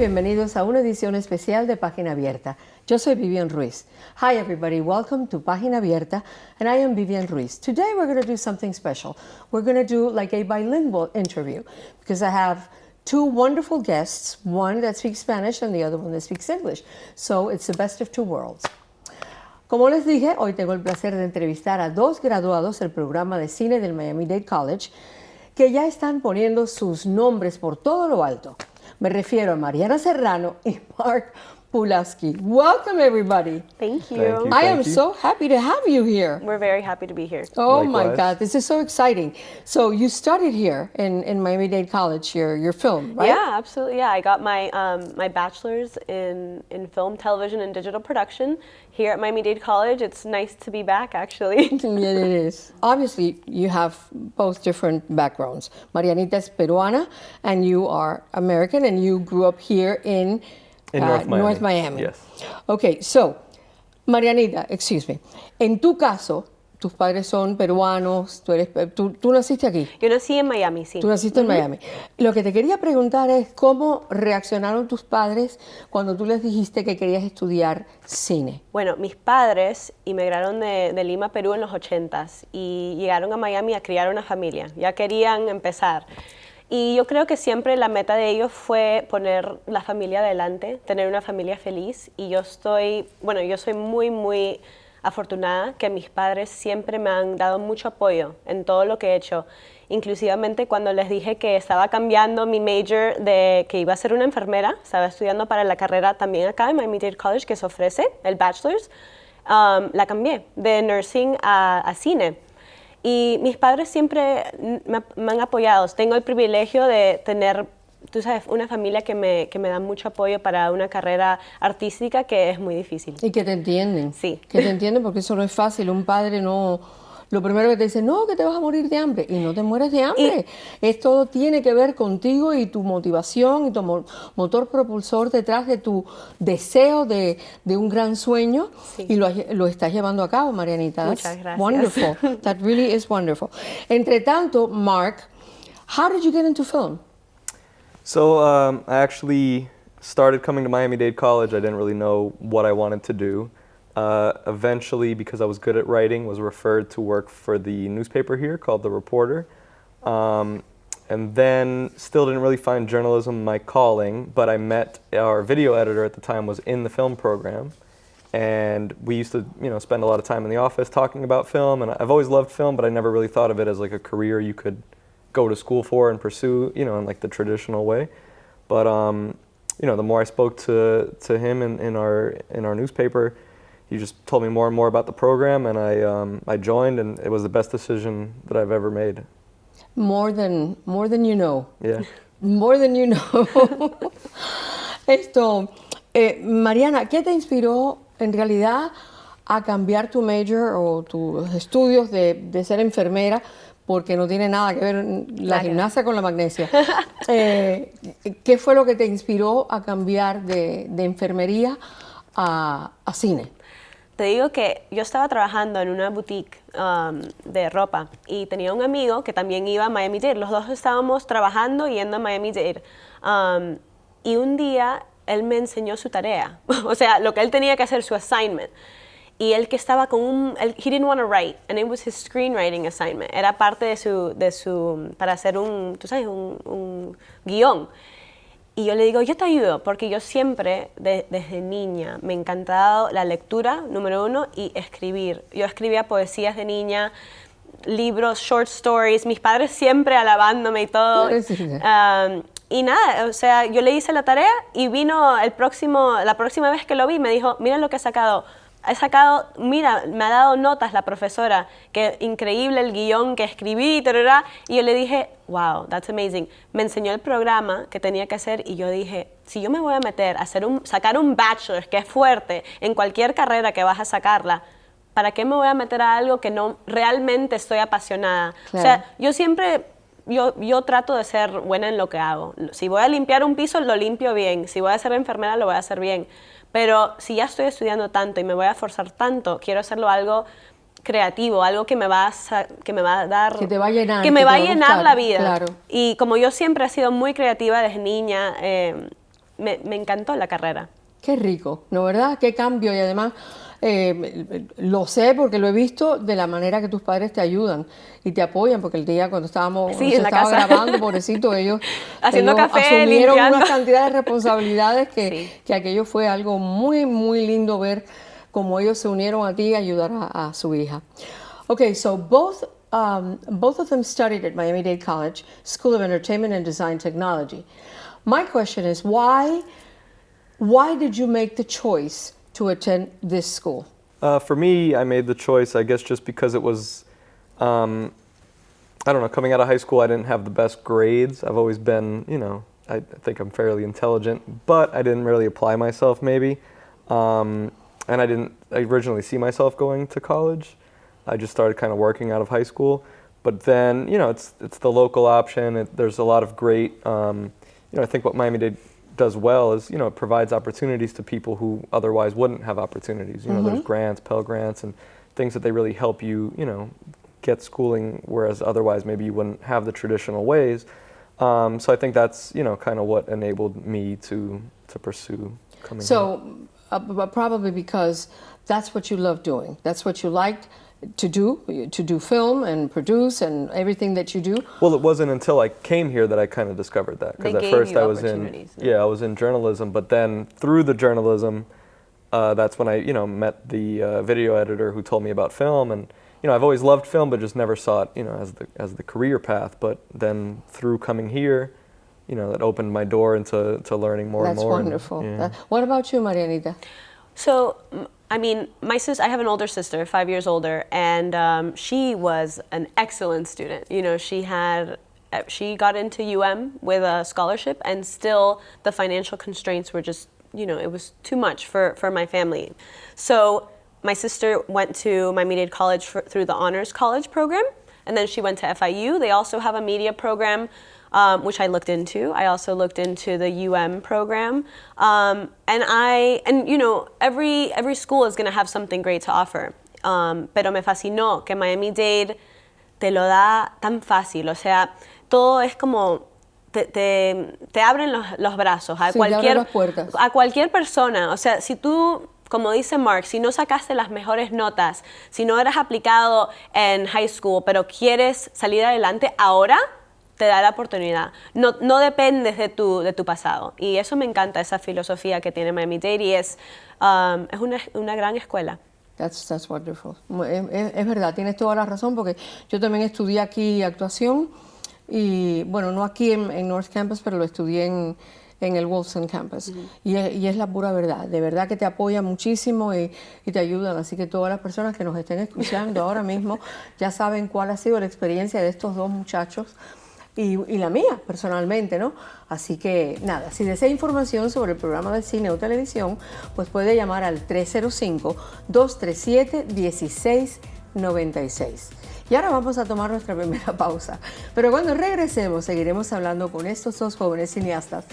bienvenidos a una edición especial de Página Abierta. Yo soy Vivian Ruiz. Hi everybody, welcome to Página Abierta, and I am Vivian Ruiz. Today we're going to do something special. We're going to do like a bilingual interview because I have two wonderful guests, one that speaks Spanish and the other one that speaks English. So it's the best of two worlds. Como les dije, hoy tengo el placer de entrevistar a dos graduados del programa de cine del Miami Dade College que ya están poniendo sus nombres por todo lo alto. Me refiero a Mariana Serrano y Mark Pulaski. Welcome, everybody. Thank you. Thank you. I am so happy to have you here. We're very happy to be here. Oh Likewise. my God, this is so exciting. So you studied here in Miami Dade College, your film, right? Yeah, absolutely. Yeah, I got my my bachelor's in film, television, and digital production here at Miami Dade College. It's nice to be back, actually. Yeah, it is. Obviously, you have both different backgrounds. Marianita is Peruana, and you are American, and you grew up here in North Miami. Yes. Okay, so, Marianita, excuse me. En tu caso, tus padres son peruanos, tú naciste aquí. Yo nací en Miami, sí. Tú naciste en Miami. Lo que te quería preguntar es cómo reaccionaron tus padres cuando tú les dijiste que querías estudiar cine. Bueno, mis padres emigraron de Lima, Perú en los 80s y llegaron a Miami a criar una familia. Ya querían empezar. Y yo creo que siempre la meta de ellos fue poner la familia adelante, tener una familia feliz. Y yo soy muy afortunada que mis padres siempre me han dado mucho apoyo en todo lo que he hecho. Inclusivamente cuando les dije que estaba cambiando mi major de que iba a ser una enfermera, estaba estudiando para la carrera también acá en Miami Dade College que se ofrece, el bachelor's, la cambié de nursing a cine. Y mis padres siempre me han apoyado. Tengo el privilegio de tener, tú sabes, una familia que me da mucho apoyo para una carrera artística que es muy difícil. Y que te entienden. Sí. Que te entienden porque eso no es fácil. Un padre no... Lo primero que te dice, no, que te vas a morir de hambre. Y no te mueres de hambre. Esto tiene que ver contigo y tu motivación y tu motor propulsor detrás de tu deseo de un gran sueño. Sí. Y lo estás llevando a cabo, Marianita. Muchas gracias. Wonderful. That really is wonderful. Entre tanto, Mark, how did you get into film? So I actually started coming to Miami-Dade College. I didn't really know what I wanted to do. Eventually, because I was good at writing, was referred to work for the newspaper here called The Reporter. And then still didn't really find journalism my calling, but I met our video editor at the time was in the film program. And we used to, spend a lot of time in the office talking about film. And I've always loved film, but I never really thought of it as like a career you could go to school for and pursue, in like the traditional way. But, the more I spoke to him in our newspaper, he just told me more and more about the program, and I joined, and it was the best decision that I've ever made. More than you know. Yeah. More than you know. Mariana, ¿qué te inspiró en realidad a cambiar tu major o tus estudios de ser enfermera? Porque no tiene nada que ver la gimnasia con la magnesia. ¿Qué fue lo que te inspiró a cambiar de enfermería a cine? Te digo que yo estaba trabajando en una boutique de ropa y tenía un amigo que también iba a Miami Dade. Los dos estábamos trabajando yendo a Miami Dade. Y un día él me enseñó su tarea, o sea, lo que él tenía que hacer, su assignment. Y él que estaba con he didn't want to write, and it was his screenwriting assignment. Era parte de su para hacer tú sabes, un guión. Y yo le digo, yo te ayudo, porque yo siempre, desde niña, me ha encantado la lectura, número uno, y escribir. Yo escribía poesías de niña, libros, short stories, mis padres siempre alabándome y todo. Y nada, o sea, yo le hice la tarea y vino la próxima vez que lo vi, me dijo, mira lo que he sacado, mira, me ha dado notas la profesora, que increíble el guión que escribí, y yo le dije, wow, that's amazing. Me enseñó el programa que tenía que hacer y yo dije, si yo me voy a meter a sacar un bachelor, que es fuerte, en cualquier carrera que vas a sacarla, ¿para qué me voy a meter a algo que no realmente estoy apasionada? Claro. O sea, yo siempre, yo trato de ser buena en lo que hago. Si voy a limpiar un piso, lo limpio bien. Si voy a ser enfermera, lo voy a hacer bien. Pero si ya estoy estudiando tanto y me voy a forzar tanto, quiero hacerlo algo creativo, algo que me va a dar... Que te va a llenar. Que me va a llenar la vida. Claro. Y como yo siempre he sido muy creativa desde niña, me encantó la carrera. Qué rico, ¿no verdad? Qué cambio y además lo sé porque lo he visto de la manera que tus padres te ayudan y te apoyan porque el día cuando estábamos Sí, se en la estaba casa. grabando, pobrecito, ellos Haciendo café, asumieron limpiando. una cantidad de responsabilidades Sí. que aquello fue algo muy, muy lindo ver cómo ellos se unieron a ti y ayudar a su hija. Okay, so both of them studied at Miami Dade College, School of Entertainment and Design Technology. My question is, why did you make the choice to attend this school? For me, I made the choice, I guess, just because it was, I don't know, coming out of high school, I didn't have the best grades. I've always been, I think I'm fairly intelligent, but I didn't really apply myself maybe. And I didn't originally see myself going to college. I just started kind of working out of high school. But then, it's the local option. There's a lot of great, I think what Miami Dade does well is, it provides opportunities to people who otherwise wouldn't have opportunities. There's grants, Pell Grants, and things that they really help you, get schooling, whereas otherwise maybe you wouldn't have the traditional ways. So I think that's, kind of what enabled me to pursue coming here. So probably because that's what you love doing. That's what you liked to do film and produce and everything that you do. Well, it wasn't until I came here that I kind of discovered that. They Because at gave first you I was in, opportunities, no? yeah, I was in journalism, but then through the journalism, that's when I, met the video editor who told me about film. And, I've always loved film, but just never saw it, as the career path. But then through coming here, that opened my door into learning more and That's more. wonderful. And, yeah. What about you, Marianita? So, I mean, I have an older sister, 5 years older, and she was an excellent student. She got into UM with a scholarship, and still the financial constraints were just, it was too much for my family. So my sister went to Miami Dade College through the Honors College program, and then she went to FIU. They also have a media program, which I looked into. I also looked into the UM program, and every school is going to have something great to offer. Pero me fascinó que Miami Dade te lo da tan fácil, o sea, todo es como te abren los brazos a Sí, te abren las puertas. a cualquier persona. O sea, si tú, como dice Mark, si no sacaste las mejores notas, si no eras aplicado en high school, pero quieres salir adelante ahora, te da la oportunidad. No dependes de tu pasado. Y eso me encanta, esa filosofía que tiene Miami Dade, y es una gran escuela. That's wonderful. Es verdad, tienes toda la razón, porque yo también estudié aquí actuación, y bueno, no aquí en North Campus, pero lo estudié en el Wolfson Campus. Y es la pura verdad. De verdad que te apoyan muchísimo y te ayudan. Así que todas las personas que nos estén escuchando ahora mismo ya saben cuál ha sido la experiencia de estos dos muchachos y la mía personalmente, ¿no? Así que nada, si desea información sobre el programa de cine o televisión, pues puede llamar al 305-237-1696. Y ahora vamos a tomar nuestra primera pausa. Pero cuando regresemos, seguiremos hablando con estos dos jóvenes cineastas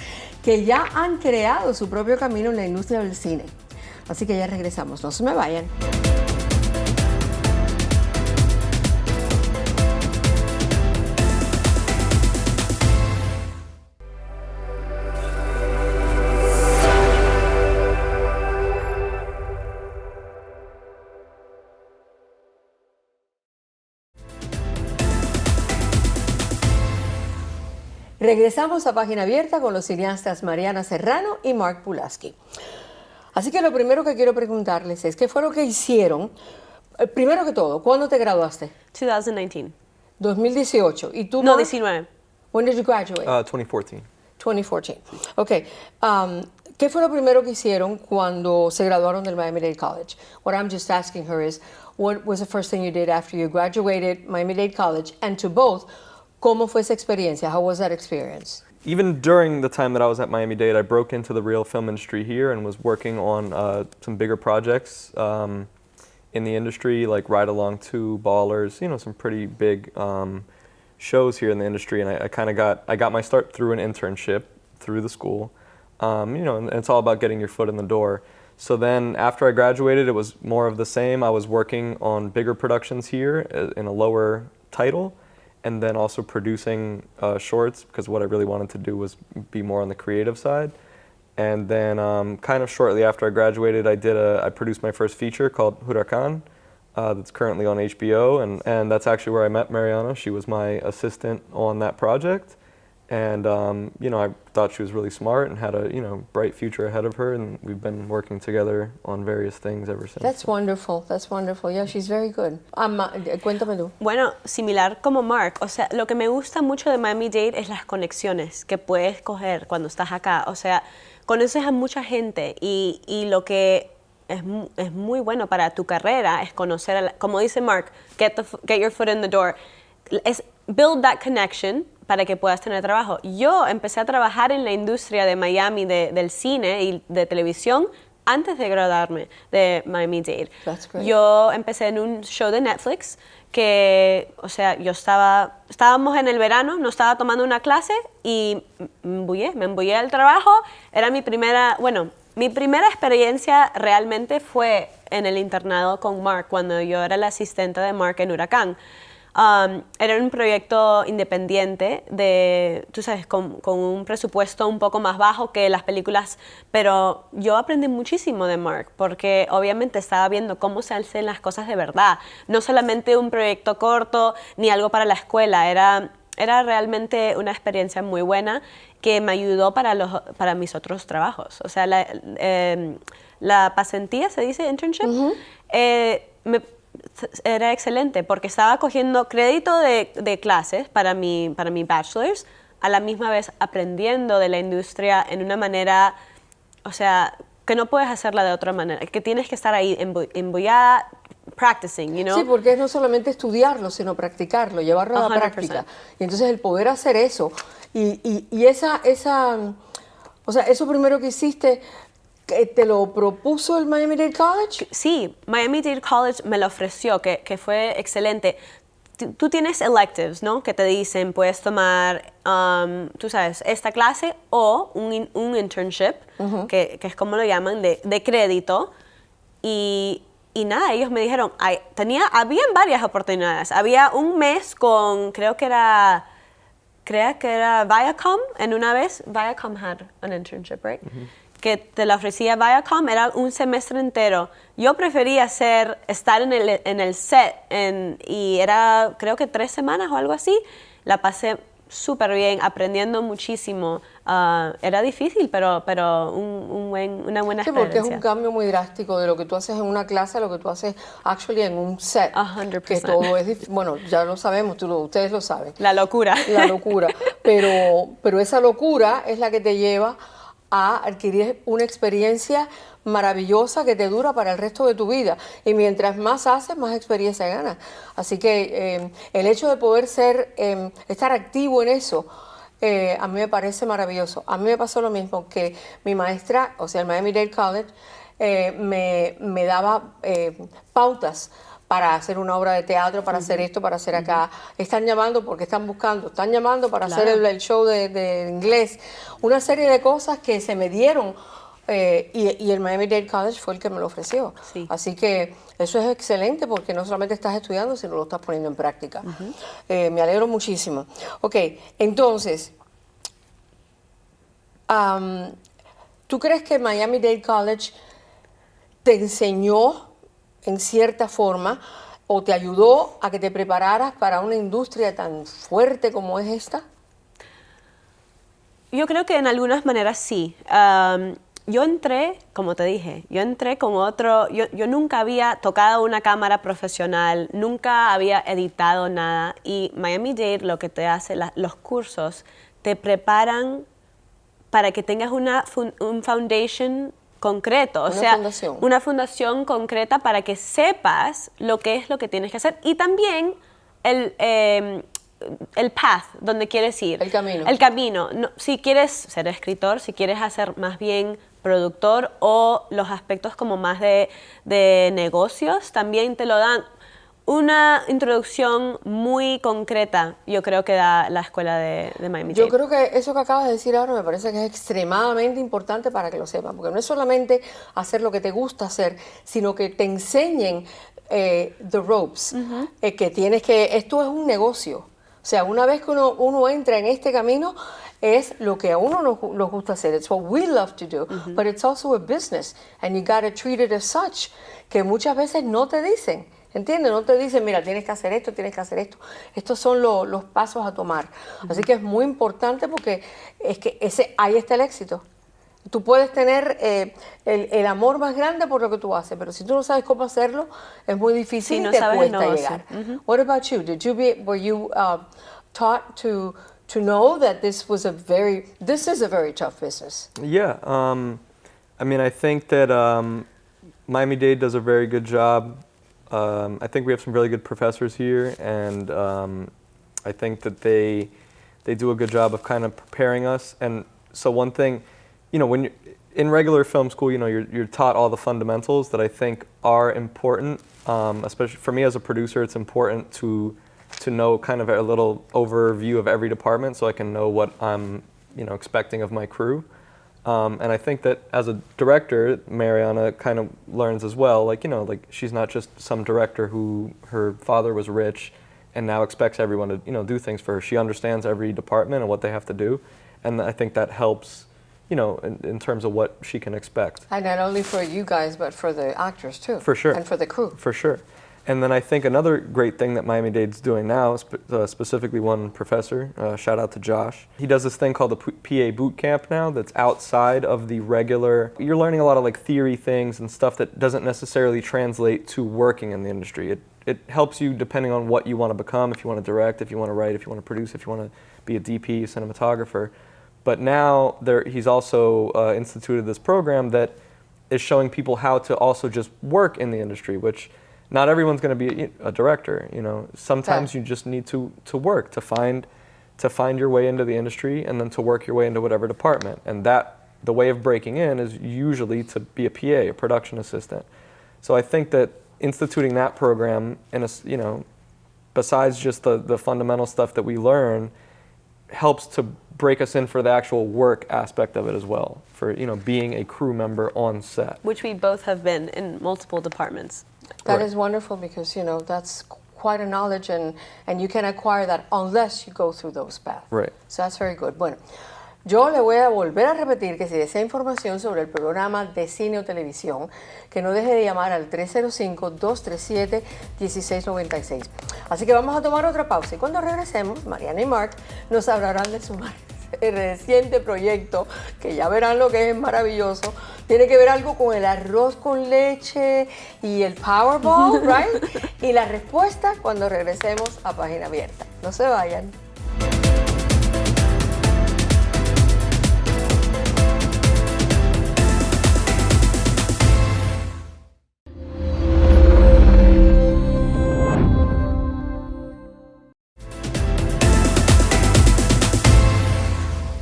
que ya han creado su propio camino en la industria del cine. Así que ya regresamos, no se me vayan. Regresamos a Página Abierta con los cineastas Mariana Serrano y Mark Pulaski. Así que lo primero que quiero preguntarles es, ¿qué fue lo que hicieron? Primero que todo, ¿cuándo te graduaste? 2019. 2018. ¿Y tú, No, Mark? 19. When did you graduate? 2014. 2014. Okay. ¿Qué fue lo primero que hicieron cuando se graduaron del Miami Dade College? What I'm just asking her is, what was the first thing you did after you graduated Miami Dade College? And to both, ¿cómo fue esa experiencia? How was that experience? Even during the time that I was at Miami Dade, I broke into the real film industry here and was working on some bigger projects in the industry, like Ride Along 2, Ballers, some pretty big shows here in the industry. And I got my start through an internship through the school. And it's all about getting your foot in the door. So then after I graduated, it was more of the same. I was working on bigger productions here in a lower title, and then also producing shorts, because what I really wanted to do was be more on the creative side. And then kind of shortly after I graduated, I produced my first feature called Huracan, that's currently on HBO, and that's actually where I met Mariana. She was my assistant on that project. And, I thought she was really smart and had a, bright future ahead of her, and we've been working together on various things ever since. That's wonderful. Yeah, she's very good. Cuéntame tú. Bueno, similar como Mark, o sea, lo que me gusta mucho de Miami Dade es las conexiones que puedes coger cuando estás acá. O sea, conoces a mucha gente y lo que es muy bueno para tu carrera es conocer, como dice Mark, get your foot in the door. Es build that connection para que puedas tener trabajo. Yo empecé a trabajar en la industria de Miami del cine y de televisión antes de graduarme de Miami Dade. That's great. Yo empecé en un show de Netflix que, o sea, estábamos en el verano, no estaba tomando una clase y me embullé al trabajo. Era mi primera experiencia realmente fue en el internado con Mark, cuando yo era la asistente de Mark en Huracán. Era un proyecto independiente tú sabes, con un presupuesto un poco más bajo que las películas, pero yo aprendí muchísimo de Mark, porque obviamente estaba viendo cómo se hacen las cosas de verdad, no solamente un proyecto corto ni algo para la escuela, era realmente una experiencia muy buena que me ayudó para mis otros trabajos. O sea, la pasantía, ¿se dice internship? Uh-huh. Era excelente porque estaba cogiendo crédito de clases para mi bachelor's, a la misma vez aprendiendo de la industria en una manera, o sea, que no puedes hacerla de otra manera, que tienes que estar ahí embullada, practicing, you know? Sí, porque es no solamente estudiarlo, sino practicarlo, llevarlo a la 100%. práctica. Y entonces el poder hacer eso, y o sea, eso primero que hiciste, ¿te lo propuso el Miami Dade College? Sí, Miami Dade College me lo ofreció, que fue excelente. Tú tienes electives, ¿no? Que te dicen, puedes tomar, tú sabes, esta clase o un internship, uh-huh, que es como lo llaman, de crédito. Y nada, ellos me dijeron, habían varias oportunidades. Había un mes con, creo que era Viacom, en una vez. Viacom had an internship, right? Uh-huh. Que te la ofrecía Viacom, era un semestre entero. Yo prefería estar en el set, y era creo que 3 semanas o algo así. La pasé súper bien, aprendiendo muchísimo. Era difícil, pero una buena experiencia. Sí, porque es un cambio muy drástico de lo que tú haces en una clase a lo que tú haces actually en un set. 100%. Que todo es, bueno, ya lo sabemos, ustedes lo saben. La locura. La locura. Pero esa locura es la que te lleva a adquirir una experiencia maravillosa que te dura para el resto de tu vida. Y mientras más haces, más experiencia ganas. Así que el hecho de poder estar activo en eso, a mí me parece maravilloso. A mí me pasó lo mismo, que mi maestra, o sea, el Miami Dade College, me daba pautas para hacer una obra de teatro, para hacer esto, para hacer acá. Están llamando porque están llamando para hacer el show de inglés. Una serie de cosas que se me dieron y el Miami Dade College fue el que me lo ofreció. Sí. Así que eso es excelente porque no solamente estás estudiando, sino lo estás poniendo en práctica. Uh-huh. Me alegro muchísimo. Ok, entonces, ¿tú crees que Miami Dade College te enseñó en cierta forma o te ayudó a que te prepararas para una industria tan fuerte como es esta? Yo creo que en algunas maneras sí. Yo entré, como te dije, con otro, yo nunca había tocado una cámara profesional, nunca había editado nada, y Miami Dade lo que te hace, los cursos te preparan para que tengas un foundation concreto, una fundación concreta para que sepas lo que es lo que tienes que hacer, y también el path, donde quieres ir. El camino. No, si quieres ser escritor, si quieres hacer más bien productor, o los aspectos como más de negocios, también te lo dan. Una introducción muy concreta, yo creo que da la escuela de Miami Dade. Yo creo que eso que acabas de decir ahora me parece que es extremadamente importante para que lo sepan, porque no es solamente hacer lo que te gusta hacer, sino que te enseñen the ropes, uh-huh, que esto es un negocio. O sea, una vez que uno entra en este camino, es lo que a uno nos gusta hacer. It's what we love to do, but it's also a business, and you got to treat it as such, que muchas veces no te dicen. ¿Entiendes? No te dicen, mira, tienes que hacer esto, tienes que hacer esto. Estos son los pasos a tomar. Así que es muy importante porque es que ahí está el éxito. Tú puedes tener el amor más grande por lo que tú haces, pero si tú no sabes cómo hacerlo, es muy difícil y te cuesta llegar. What about you? Were you taught to know that this is a very tough business? Yeah, I mean, I think that Miami-Dade does a very good job. I think we have some really good professors here, and I think that they do a good job of kind of preparing us. And so one thing, you know, when you're in regular film school, you know, you're taught all the fundamentals that I think are important. Especially for me as a producer, it's important to know kind of a little overview of every department, so I can know what I'm, you know, expecting of my crew. And I think that as a director, Mariana kind of learns as well, like, you know, like she's not just some director who her father was rich and now expects everyone to, you know, do things for her. She understands every department and what they have to do. And I think that helps, you know, in terms of what she can expect. And not only for you guys, but for the actors too. For sure. And for the crew. For sure. And then I think another great thing that Miami-Dade's doing now, specifically one professor, shout out to Josh, he does this thing called the PA boot camp now that's outside of the regular, you're learning a lot of like theory things and stuff that doesn't necessarily translate to working in the industry. It helps you depending on what you want to become, if you want to direct, if you want to write, if you want to produce, if you want to be a DP, cinematographer. But now he's also instituted this program that is showing people how to also just work in the industry, which not everyone's going to be a director, you know. Sometimes you just need to work, to find your way into the industry and then to work your way into whatever department. And that, the way of breaking in is usually to be a PA, a production assistant. So I think that instituting that program, you know, besides just the fundamental stuff that we learn, helps to break us in for the actual work aspect of it as well, for, you know, being a crew member on set. Which we both have been in multiple departments. That is wonderful because, you know, that's quite a knowledge and you can acquire that unless you go through those paths. Right. So that's very good. Bueno, yo le voy a volver a repetir que si desea información sobre el programa de cine o televisión, que no deje de llamar al 305-237-1696. Así que vamos a tomar otra pausa y cuando regresemos, Mariana y Mark nos hablarán de su reciente proyecto, que ya verán lo que es maravilloso. Tiene que ver algo con el arroz con leche y el Powerball, right? Y la respuesta cuando regresemos a Página Abierta. No se vayan.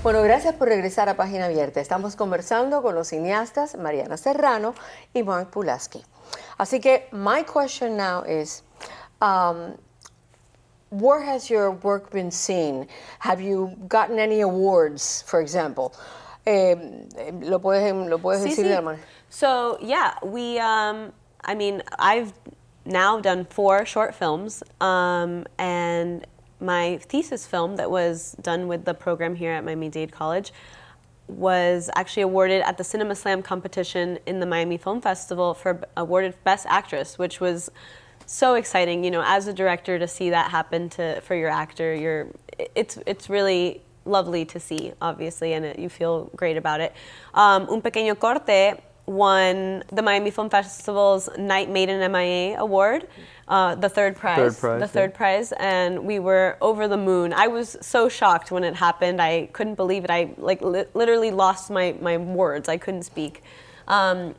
Bueno, gracias por regresar a Página Abierta. Estamos conversando con los cineastas Mariana Serrano y Mark Pulaski. Así que, my question now is, where has your work been seen? Have you gotten any awards, for example? ¿Lo puedes decir de la manera? So, yeah, I mean, I've now done 4 short films, and my thesis film that was done with the program here at Miami Dade College was actually awarded at the Cinema Slam competition in the Miami Film Festival awarded Best Actress, which was so exciting. You know, as a director, to see that happen for your actor, it's really lovely to see, obviously, and you feel great about it. Un Pequeño Corte won the Miami Film Festival's Night Made in MIA award, the third prize. Third prize, and we were over the moon. I was so shocked when it happened. I couldn't believe it. I literally lost my words. I couldn't speak.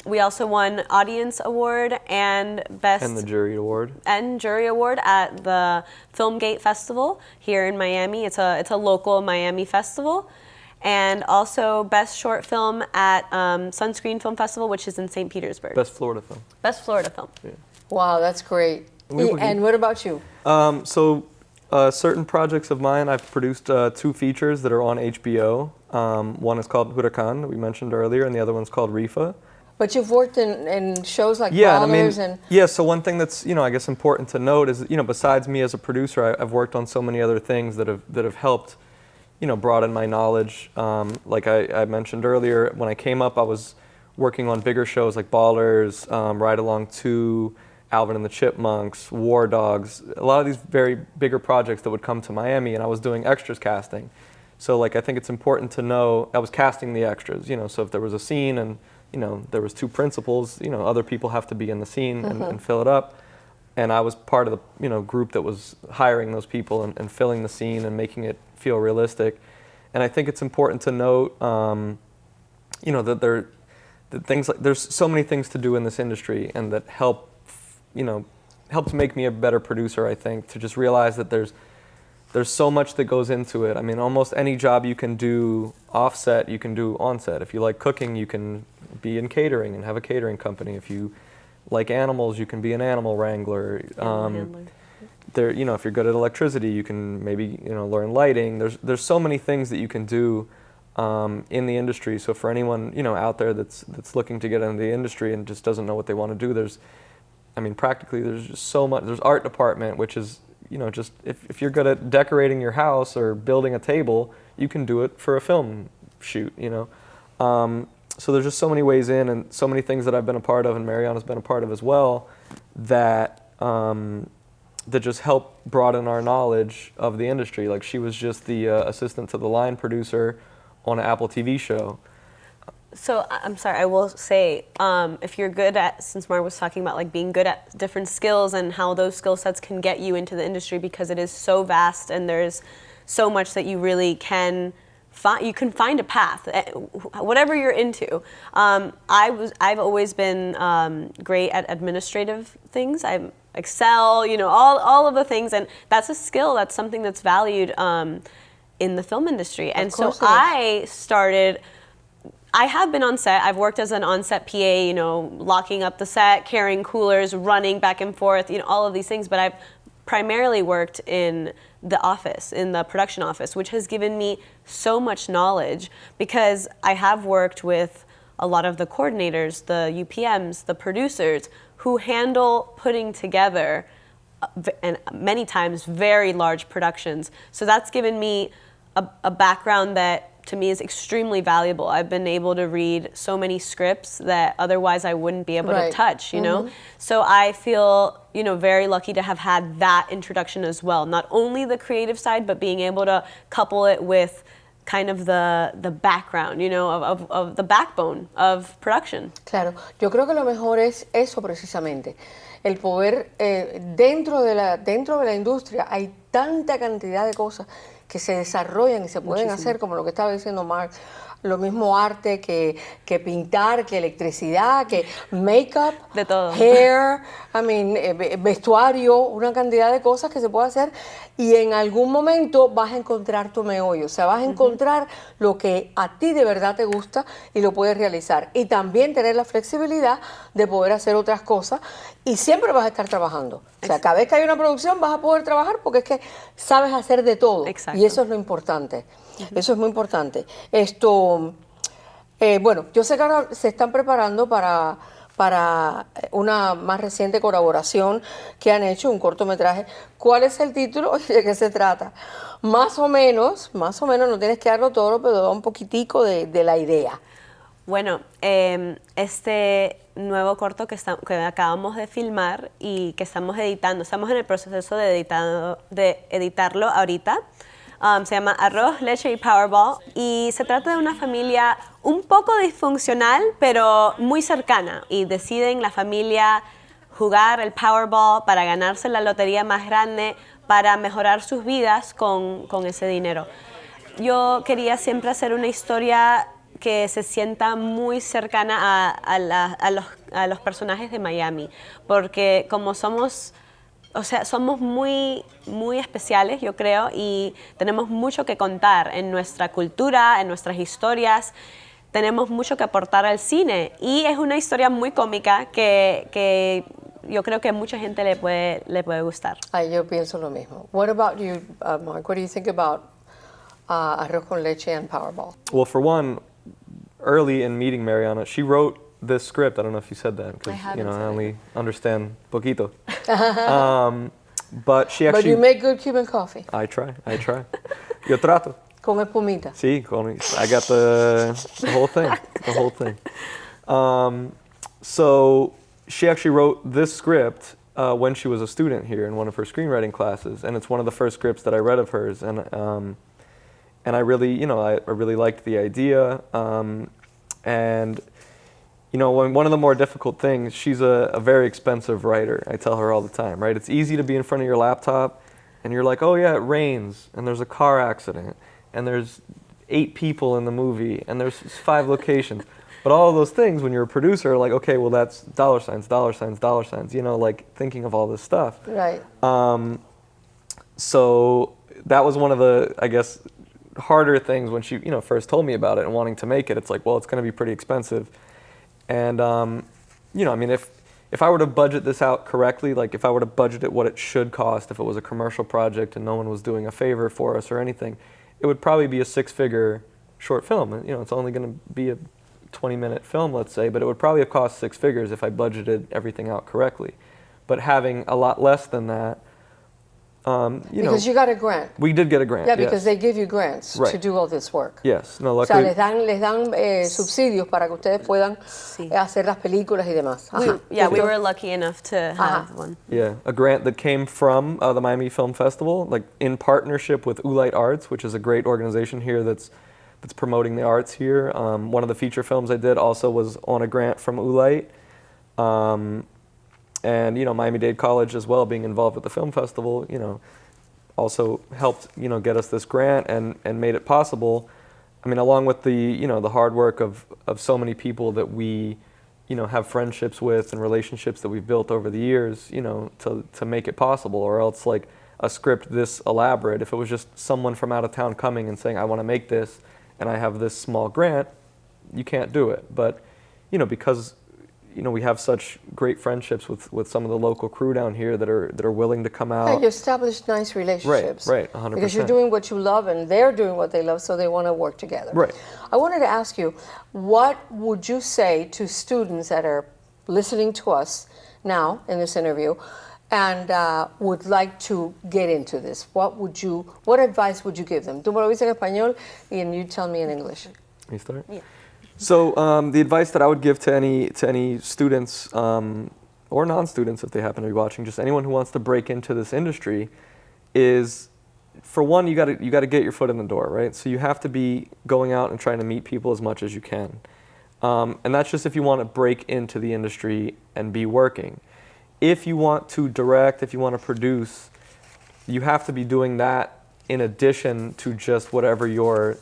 We also won Audience Award and the Jury Award. And Jury Award at the Filmgate Festival here in Miami. It's a local Miami festival. And also Best Short Film at Sunscreen Film Festival, which is in St. Petersburg. Best Florida Film. Best Florida Film. Yeah. Wow, that's great. And what about you? Certain projects of mine, I've produced 2 features that are on HBO. One is called Huracan, that we mentioned earlier, and the other one's called Rifa. But you've worked in shows like Brothers so one thing that's, I guess important to note is, besides me as a producer, I've worked on so many other things that have helped, broaden my knowledge. Like I mentioned earlier, when I came up, I was working on bigger shows like Ballers, Ride Along 2, Alvin and the Chipmunks, War Dogs, a lot of these very bigger projects that would come to Miami, and I was doing extras casting. So like I think it's important to know, I was casting the extras, so if there was a scene and there was two principals, other people have to be in the scene and fill it up. And I was part of the group that was hiring those people and filling the scene and making it feel realistic. And I think it's important to note, that things like there's so many things to do in this industry, and that helps make me a better producer. I think to just realize that there's so much that goes into it. I mean, almost any job you can do offset, you can do onset. If you like cooking, you can be in catering and have a catering company. If you like animals, you can be an animal wrangler. There, if you're good at electricity, you can maybe learn lighting. There's so many things that you can do in the industry. So for anyone out there that's looking to get into the industry and just doesn't know what they want to do, practically there's just so much. There's art department, which is just if you're good at decorating your house or building a table, you can do it for a film shoot. So there's just so many ways in, and so many things that I've been a part of, and Mariana's been a part of as well, that that just help broaden our knowledge of the industry. Like she was just the assistant to the line producer on an Apple TV show. So I'm sorry, I will say, if you're good at, since Mar was talking about like being good at different skills and how those skill sets can get you into the industry, because it is so vast and there's so much that you really can you can find a path, whatever you're into. I've always been great at administrative things. I Excel, all of the things, and that's a skill. That's something that's valued in the film industry. And so I have been on set. I've worked as an on-set PA, locking up the set, carrying coolers, running back and forth, all of these things. But I've primarily worked in the office, in the production office, which has given me so much knowledge, because I have worked with a lot of the coordinators, the UPMs, the producers, who handle putting together, and many times, very large productions. So that's given me a background that to me is extremely valuable. I've been able to read so many scripts that otherwise I wouldn't be able to touch, So I feel, very lucky to have had that introduction as well. Not only the creative side, but being able to couple it with kind of the background, of the backbone of production. Claro, yo creo que lo mejor es eso precisamente. El poder, dentro de la industria hay tanta cantidad de cosas que se desarrollan y se pueden hacer, como lo que estaba diciendo Mark, lo mismo arte que pintar, que electricidad, que make-up, de todo. Hair, vestuario, una cantidad de cosas que se puede hacer, y en algún momento vas a encontrar tu meollo, o sea, vas a encontrar lo que a ti de verdad te gusta y lo puedes realizar, y también tener la flexibilidad de poder hacer otras cosas, y siempre vas a estar trabajando. O sea, cada vez que hay una producción vas a poder trabajar, porque es que sabes hacer de todo. Exacto. Y eso es lo importante. Eso es muy importante. Bueno, yo sé que ahora se están preparando para una más reciente colaboración que han hecho, un cortometraje. ¿Cuál es el título y de qué se trata? Más o menos, no tienes que darlo todo, pero da un poquitico de la idea. Bueno, este nuevo corto que acabamos de filmar y que estamos editando, estamos en el proceso de editarlo ahorita. Se llama Arroz, Leche y Powerball, y se trata de una familia un poco disfuncional, pero muy cercana, y deciden la familia jugar el Powerball para ganarse la lotería más grande, para mejorar sus vidas con ese dinero. Yo quería siempre hacer una historia que se sienta muy cercana a los personajes de Miami, porque como somos muy, muy especiales, yo creo, y tenemos mucho que contar en nuestra cultura, en nuestras historias. Tenemos mucho que aportar al cine, y es una historia muy cómica que yo creo que a mucha gente le puede gustar. Yo pienso lo mismo. What about you, Mark? What do you think about Arroz con Leche and Powerball? Well, for one, early in meeting Mariana, she wrote this script. I don't know if you said that, because I only understand poquito. But she actually. But you make good Cuban coffee. I try. Yo trato. Con espumita. Sí, I got the whole thing, the whole thing. So she actually wrote this script when she was a student here in one of her screenwriting classes, and it's one of the first scripts that I read of hers, and I really, I really liked the idea, and one of the more difficult things, she's a very expensive writer. I tell her all the time, right? It's easy to be in front of your laptop, and you're like, oh yeah, it rains, and there's a car accident, and there's 8 people in the movie, and there's 5 locations. But all of those things, when you're a producer, are like, okay, well, that's $signs, $signs, like thinking of all this stuff. Right. So that was one of the, I guess, harder things when she, first told me about it and wanting to make it. It's like, well, it's going to be pretty expensive. And, if I were to budget this out correctly, like if I were to budget it what it should cost, if it was a commercial project and no one was doing a favor for us or anything, it would probably be a 6-figure short film. It's only going to be a 20-minute film, let's say, but it would probably have cost 6 figures if I budgeted everything out correctly. But having a lot less than that, because you got a grant. We did get a grant. Yeah, because they give you grants Right. to do all this work. Yes. No, O sea, luckily. les dan subsidios para que ustedes puedan hacer las películas y demás. Ajá. We were lucky enough to have one. Yeah, a grant that came from the Miami Film Festival, like in partnership with Ulite Arts, which is a great organization here that's promoting the arts here. One of the feature films I did also was on a grant from Ulite. And, Miami Dade College as well, being involved with the film festival, also helped, get us this grant and made it possible. I mean, along with the, the hard work of so many people that we, have friendships with and relationships that we've built over the years, to make it possible. Or else like a script this elaborate, if it was just someone from out of town coming and saying, I want to make this and I have this small grant, you can't do it. But, because we have such great friendships with some of the local crew down here that are willing to come out. Yeah, you establish nice relationships. Right, 100%. Because you're doing what you love and they're doing what they love, so they want to work together. Right. I wanted to ask you, what would you say to students that are listening to us now in this interview and would like to get into this? What advice would you give them? Tú me lo dices en español and you tell me in English. You start? Yeah. So the advice that I would give to any students or non-students, if they happen to be watching, just anyone who wants to break into this industry, is, for one, you got to get your foot in the door, right? So you have to be going out and trying to meet people as much as you can, and that's just if you want to break into the industry and be working. If you want to direct, if you want to produce, you have to be doing that in addition to just whatever your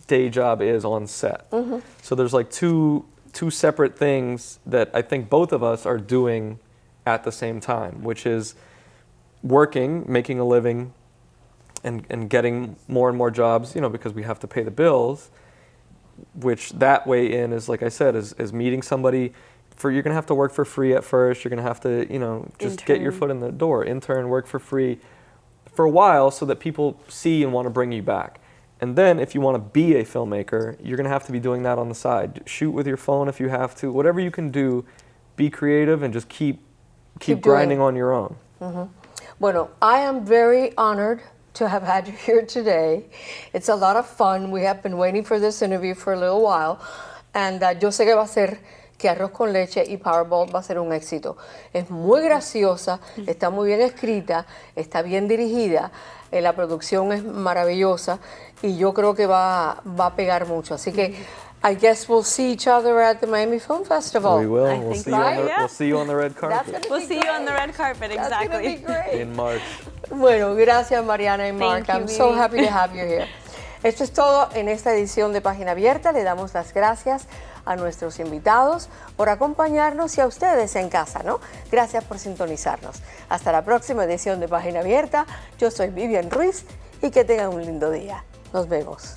day job is on set. Mm-hmm. So there's like two separate things that I think both of us are doing at the same time, which is working, making a living, and getting more and more jobs, because we have to pay the bills, which that way in is, like I said, is meeting somebody. You're going to have to work for free at first. You're going to have to, just get your foot in the door, intern, work for free for a while so that people see and want to bring you back. And then if you want to be a filmmaker, you're going to have to be doing that on the side. Shoot with your phone if you have to. Whatever you can do, be creative and just keep grinding on your own. Mm-hmm. Bueno, I am very honored to have had you here today. It's a lot of fun. We have been waiting for this interview for a little while. And yo sé que va a ser que Arroz con Leche y Powerball va a ser un éxito. Es muy graciosa, está muy bien escrita, está bien dirigida, la producción es maravillosa y yo creo que va a pegar mucho. Así que I guess we'll see each other at the Miami Film Festival. We will. We'll see you on the red carpet. We'll see you on the red carpet, exactly. That's gonna be great. In March. Bueno, gracias Mariana y Mark. Thank you, I'm so Vivi. happy to have you here. Esto es todo en esta edición de Página Abierta. Le damos las gracias a nuestros invitados por acompañarnos y a ustedes en casa, ¿no? Gracias por sintonizarnos. Hasta la próxima edición de Página Abierta. Yo soy Vivian Ruiz y que tengan un lindo día. Nos vemos.